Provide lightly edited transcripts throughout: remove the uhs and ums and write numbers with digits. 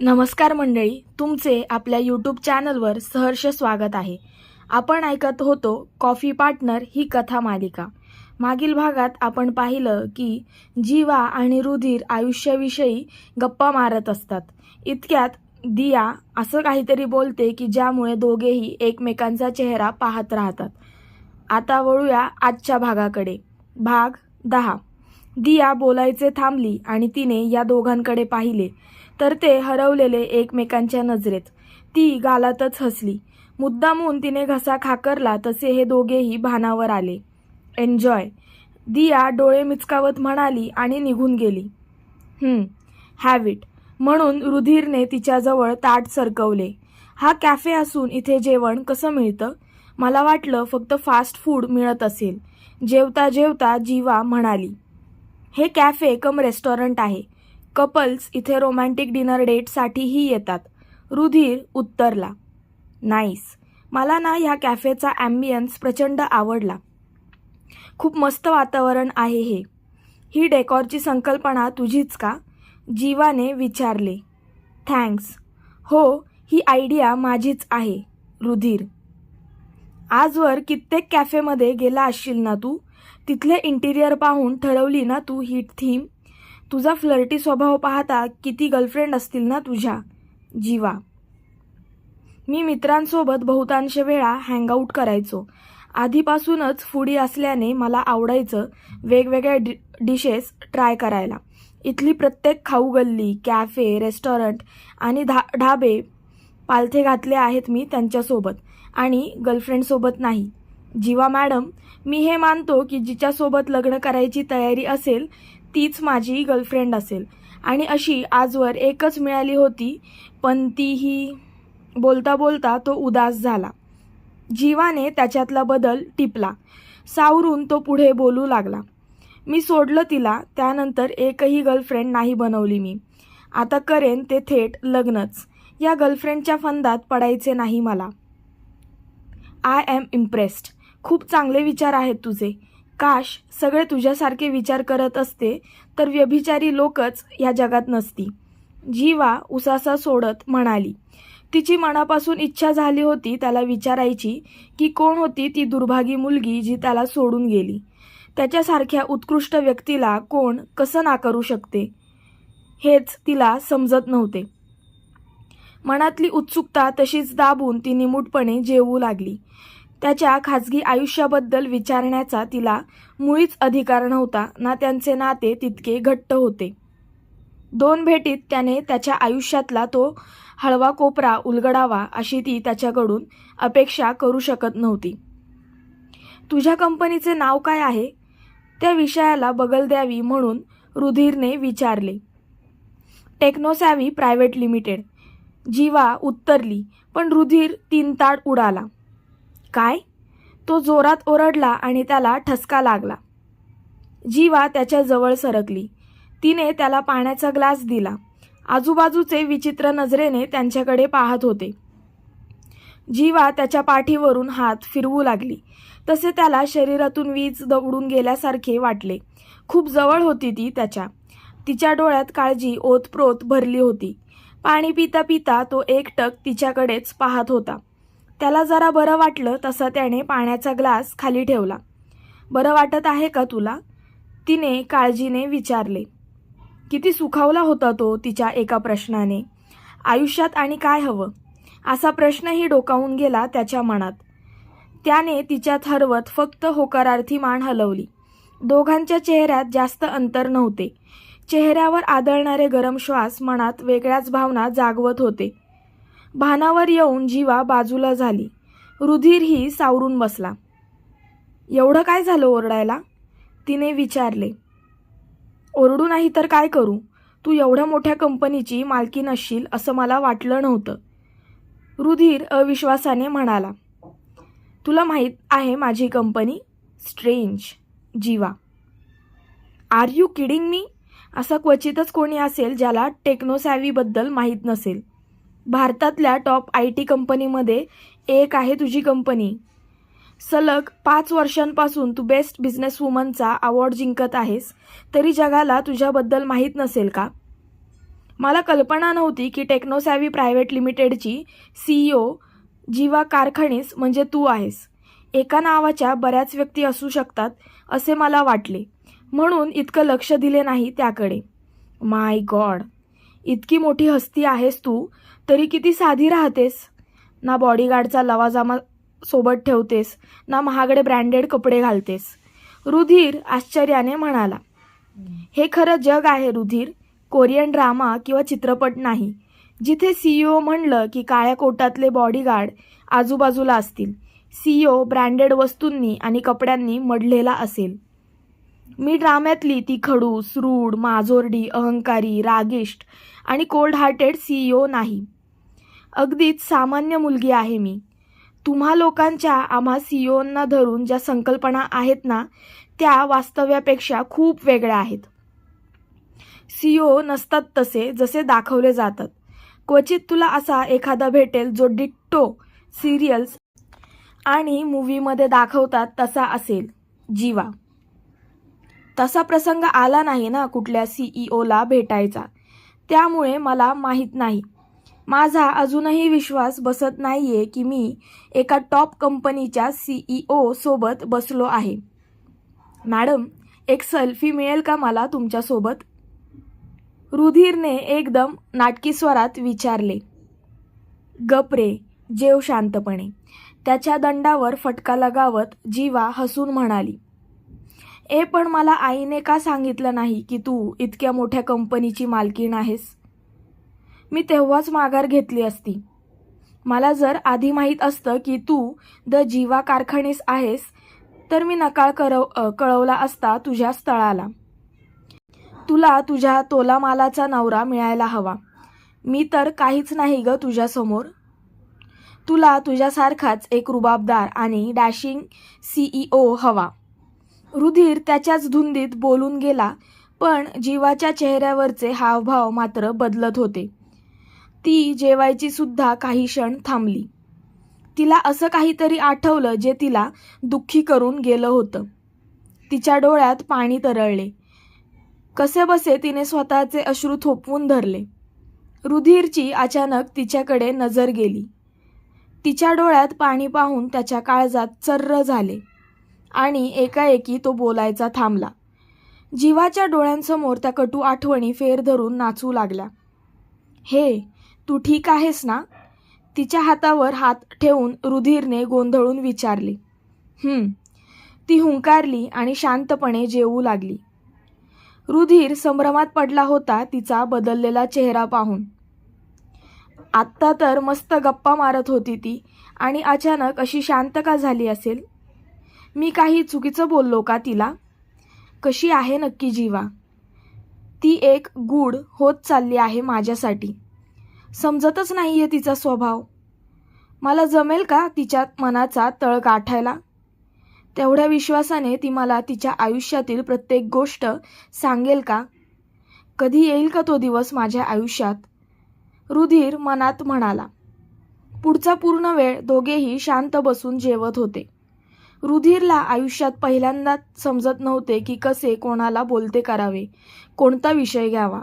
नमस्कार मंडळी, तुमचे आपल्या यूट्यूब चॅनलवर सहर्ष स्वागत आहे. आपण ऐकत होतो कॉफी पार्टनर ही कथा मालिका. मागील भागात आपण पाहिलं की जीवा आणि रुधिर आयुष्याविषयी गप्पा मारत असतात. इतक्यात दिया असं काहीतरी बोलते की ज्यामुळे दोघेही एकमेकांचा चेहरा पाहत राहतात. आता वळूया आजच्या भागाकडे. भाग 10. दिया बोलायचे थांबली आणि तिने या दोघांकडे पाहिले तर ते हरवलेले एकमेकांच्या नजरेत. ती गालातच हसली. मुद्दामून तिने घसा खाकरला तसे हे दोघेही भानावर आले. एन्जॉय, दिया डोळे मिचकावत म्हणाली आणि निघून गेली. हॅव इट, म्हणून रुधिरने तिच्याजवळ ताट सरकवले. हा कॅफे असून इथे जेवण कसं मिळतं? मला वाटलं फक्त फास्ट फूड मिळत असेल. जेवता जेवता जीवा म्हणाली, हे कॅफे कम रेस्टॉरंट आहे. कपल्स इथे रोमॅन्टिक डिनर डेटसाठीही येतात. रुधिर उत्तरला. नाईस, मला ना ह्या कॅफेचा ॲम्बियन्स प्रचंड आवडला. खूप मस्त वातावरण आहे हे. ही डेकॉरची संकल्पना तुझीच का? जीवाने विचारले. थँक्स. हो, ही आयडिया माझीच आहे. रुधिर. आजवर कित्येक कॅफेमध्ये गेला असशील ना तू? तिथले इंटिरियर पाहून ठरवली ना तू ही थीम? तुझा फ्लर्टी स्वभाव पाहता किती गर्लफ्रेंड असतील ना तुझ्या? जीवा. मी मित्रांसोबत बहुतांश वेळा हँगआउट करायचो. आधीपासूनच फूडी असल्याने मला आवडायचं वेगवेगळ्या डिशेस ट्राय करायला. इथली प्रत्येक खाऊ गल्ली, कॅफे, रेस्टॉरंट आणि ढाबे पालथे घातले आहेत मी त्यांच्यासोबत, आणि गर्लफ्रेंडसोबत नाही. जीवा मॅडम, मी हे मानतो की जिच्यासोबत लग्न करायची तयारी असेल तीच माझी गर्लफ्रेंड असेल, आणि अशी आजवर एकच मिळाली होती, पण तीही. बोलता बोलता तो उदास झाला. जीवाने त्याच्यातला बदल टिपला. सावरून तो पुढे बोलू लागला. मी सोडलं तिला, त्यानंतर एकही गर्लफ्रेंड नाही बनवली मी. आता करेन ते थेट लग्नच. या गर्लफ्रेंडच्या फंदात पडायचे नाही मला. I am impressed. खूप चांगले विचार आहेत तुझे. काश सगळे तुझ्यासारखे विचार करत असते तर व्यभिचारी लोकच या जगात नसती. जीवा उसासा सोडत म्हणाली. तिची मनापासून इच्छा झाली होती त्याला विचारायची की कोण होती ती दुर्भागी मुलगी जी त्याला सोडून गेली. त्याच्यासारख्या उत्कृष्ट व्यक्तीला कोण कसं नाकारू शकते हेच तिला समजत नव्हते. मनातली उत्सुकता तशीच दाबून ती निमूटपणे जेवू लागली. त्याच्या खाजगी आयुष्याबद्दल विचारण्याचा तिला मुळीच अधिकार नव्हता ना त्यांचे नाते तितके घट्ट होते. 2 भेटीत त्याने त्याच्या आयुष्यातला तो हळवा कोपरा उलगडावा अशी ती त्याच्याकडून अपेक्षा करू शकत नव्हती. तुझ्या कंपनीचे नाव काय आहे? त्या विषयाला बगल द्यावी म्हणून रुधिरने विचारले. Techno savvy private limited. जीवा उत्तरली, पण रुधिर 3 ताड उडाला. काय? तो जोरात ओरडला आणि त्याला ठसका लागला. जीवा त्याच्या जवळ सरकली. तिने त्याला पाण्याचा ग्लास दिला. आजूबाजूचे विचित्र नजरेने त्यांच्याकडे पाहत होते. जीवा त्याच्या पाठीवरून हात फिरवू लागली. तसे त्याला शरीरातून वीज दवडून गेल्यासारखे वाटले. खूप जवळ होती ती त्याच्या. तिच्या डोळ्यात काळजी ओतप्रोत भरली होती. पाणी पिता पिता तो एकटक तिच्याकडेच पाहत होता. त्याला जरा बरं वाटलं तसं त्याने पाण्याचा ग्लास खाली ठेवला. बरं वाटत आहे का तुला? तिने काळजीने विचारले. किती सुखावला होता तो तिच्या एका प्रश्नाने. आयुष्यात आणि काय हवं असा प्रश्नही डोकावून गेला त्याच्या मनात. त्याने तिच्यात हरवत फक्त होकारार्थी मान हलवली. दोघांच्या चेहऱ्यात जास्त अंतर नव्हते. चेहऱ्यावर आदळणारे गरम श्वास मनात वेगळ्याच भावना जागवत होते. भानावर येऊन जीवा बाजूला झाली. रुधिरही सावरून बसला. एवढं काय झालं ओरडायला? तिने विचारले. ओरडू नाही तर काय करू? तू एवढ्या मोठ्या कंपनीची मालकीण असशील असं मला वाटलं नव्हतं. रुधिर अविश्वासाने म्हणाला. तुला माहीत आहे माझी कंपनी? Strange. Jeeva. Are you kidding me? असा क्वचितच कोणी असेल ज्याला टेक्नोसॅव्हीबद्दल माहीत नसेल. भारतातल्या टॉप IT कंपनीमध्ये एक आहे तुझी कंपनी. सलग 5 वर्षांपासून तू बेस्ट बिझनेस वुमनचा अवॉर्ड जिंकत आहेस, तरी जगाला तुझ्याबद्दल माहीत नसेल का? मला कल्पना नव्हती की टेक्नोसॅव्ही प्रायव्हेट लिमिटेडची CEO जीवा कारखानीस म्हणजे तू आहेस. एका नावाच्या बऱ्याच व्यक्ती असू शकतात असे मला वाटले, म्हणून इतकं लक्ष दिले नाही त्याकडे. माय गॉड, इतकी मोठी हस्ती आहेस तू, तरी किती साधी राहतेस. ना बॉडीगार्डचा लवाजमा सोबत ठेवतेस, ना महागडे ब्रँडेड कपडे घालतेस. रुधिर आश्चर्याने म्हणाला. हे खरं जग आहे रुधिर, कोरियन ड्रामा किंवा चित्रपट नाही, जिथे CEO म्हणलं की काळ्या कोटातले बॉडीगार्ड आजूबाजूला असतील. CEO ब्रँडेड वस्तूंनी आणि कपड्यांनी मढलेला असेल. मी ड्राम्यातली ती खडूस, रूढ, माजोरडी, अहंकारी, रागिष्ट आणि कोल्ड हार्टेड CEO नाही. अगदीच सामान्य मुलगी आहे मी. तुम्हा लोकांच्या आम्हा CEOंना धरून ज्या संकल्पना आहेत ना, त्या वास्तव्यापेक्षा खूप वेगळ्या आहेत. CEO नसतात तसे जसे दाखवले जातात. क्वचित तुला असा एखादा भेटेल जो डिट्टो सिरियल्स आणि मूव्हीमध्ये दाखवतात तसा असेल. जीवा, तसा प्रसंग आला नाही ना कुठल्या CEOला भेटायचा, त्यामुळे मला माहीत नाही. माझा अजूनही विश्वास बसत नाहीये की मी एका टॉप कंपनीच्या CEO सोबत बसलो आहे. मॅडम, एक सेल्फी मिळेल का मला तुमच्यासोबत? रुधिरने एकदम नाटकी स्वरात विचारले. गप रे, जेव शांतपणे. त्याच्या दंडावर फटका लगावत जीवा हसून म्हणाली. पण मला आईने का सांगितलं नाही की तू इतक्या मोठ्या कंपनीची मालकीण आहेस? मी तेव्हाच माघार घेतली असती. मला जर आधी माहीत असतं की तू द जीवा कारखानीस आहेस, तर मी नकार कळवला असता तुझ्या स्थळाला. तुला तुझ्या तोलामालाचा नवरा मिळायला हवा. मी तर काहीच नाही ग तुझ्यासमोर. तुला तुझ्यासारखाच एक रुबाबदार आणि डॅशिंग CEO हवा. रुधिर त्याच्याच धुंदीत बोलून गेला, पण जीवाच्या चेहऱ्यावरचे हावभाव मात्र बदलत होते. ती जेवायची सुद्धा काही क्षण थांबली. तिला असं काहीतरी आठवलं जे तिला दुःखी करून गेलं होतं. तिच्या डोळ्यात पाणी तरळले. कसेबसे तिने स्वतःचे अश्रू थोपवून धरले. रुधिरची अचानक तिच्याकडे नजर गेली. तिच्या डोळ्यात पाणी पाहून त्याच्या काळजात चर्र झाले आणि एकाएकी तो बोलायचा थांबला. जीवाच्या डोळ्यांसमोर त्या कटू आठवणी फेर धरून नाचू लागल्या. हे, तू ठीक आहेस ना? तिच्या हातावर हात ठेवून रुधिरने गोंधळून विचारले. ती हुंकारली आणि शांतपणे जेवू लागली. रुधिर संभ्रमात पडला होता तिचा बदललेला चेहरा पाहून. आत्ता तर मस्त गप्पा मारत होती ती, आणि अचानक अशी शांत का झाली असेल? मी काही चुकीचं बोललो का तिला? कशी आहे नक्की जीवा? ती एक गूढ होत चालली आहे माझ्यासाठी. समजतच नाहीये तिचा स्वभाव. मला जमेल का तिच्या मनाचा तळ गाठायला? तेवढ्या विश्वासाने ती मला तिच्या आयुष्यातील प्रत्येक गोष्ट सांगेल का? कधी येईल का तो दिवस माझ्या आयुष्यात? रुधिर मनात म्हणाला. पुढचा पूर्ण वेळ दोघेही शांत बसून जेवत होते. रुधिरला आयुष्यात पहिल्यांदाच समजत नव्हते की कसे कोणाला बोलते करावे, कोणता विषय घ्यावा.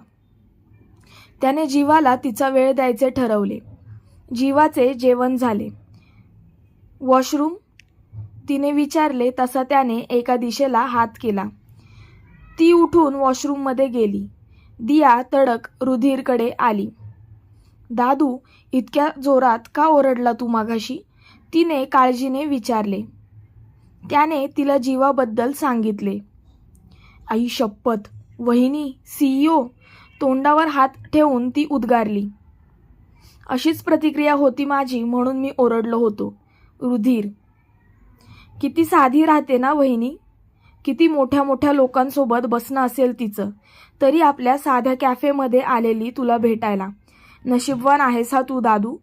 त्याने जीवाला तिचा वेळ द्यायचे ठरवले. जीवाचे जेवण झाले. वॉशरूम? तिने विचारले तसा त्याने एका दिशेला हात केला. ती उठून वॉशरूममध्ये गेली. दिया तडक रुधिरकडे आली. दादू, इतक्या जोरात का ओरडला तू मागाशी? तिने काळजीने विचारले. त्याने तिला जीवाबद्दल सांगितले. आई शपथ, वहिनी, CEO? तोंडावर हात ठेवून ती उद्गारली. अशीच प्रतिक्रिया होती माझी, म्हणून मी ओरडलो होतो. रुधिर, किती साधी राहते ना वहिनी. किती मोठ्या मोठ्या लोकांसोबत बसणं असेल तिचं, तरी आपल्या साध्या कॅफेमध्ये आलेली तुला भेटायला. नशीबवान आहेस हा तू दादू.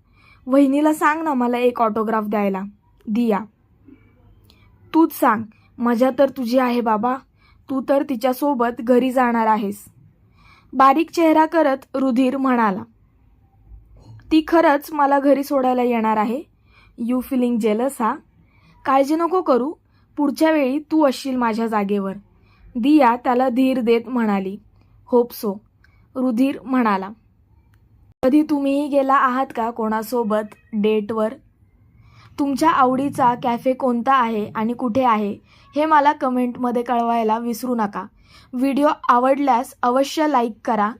वहिनीला सांग ना मला एक ऑटोग्राफ द्यायला. दिया, तूच सांग. मजा तर तुझी आहे बाबा. तू तर तिच्यासोबत घरी जाणार आहेस. बारीक चेहरा करत रुधिर म्हणाला. ती खरंच मला घरी सोडायला येणार आहे? यू फिलिंग जेलस हा? काळजी नको करू, पुढच्या वेळी तू असशील माझ्या जागेवर. दिया त्याला धीर देत म्हणाली. होप सो, रुधिर म्हणाला. कधी तुम्हीही गेला आहात का कोणासोबत डेटवर? तुमच्या आवडीचा कॅफे कोणता आहे आणि कुठे आहे हे मला कमेंटमध्ये कळवायला विसरू नका. व्हिडिओ आवडल्यास अवश्य लाईक करा,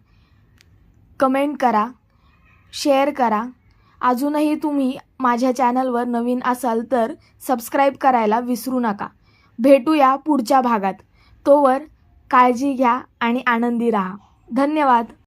कमेंट करा, शेअर करा. अजूनही तुम्ही माझ्या चॅनलवर नवीन असाल तर सबस्क्राईब करायला विसरू नका. भेटूया पुढच्या भागात. तोवर काळजी घ्या आणि आनंदी राहा. धन्यवाद.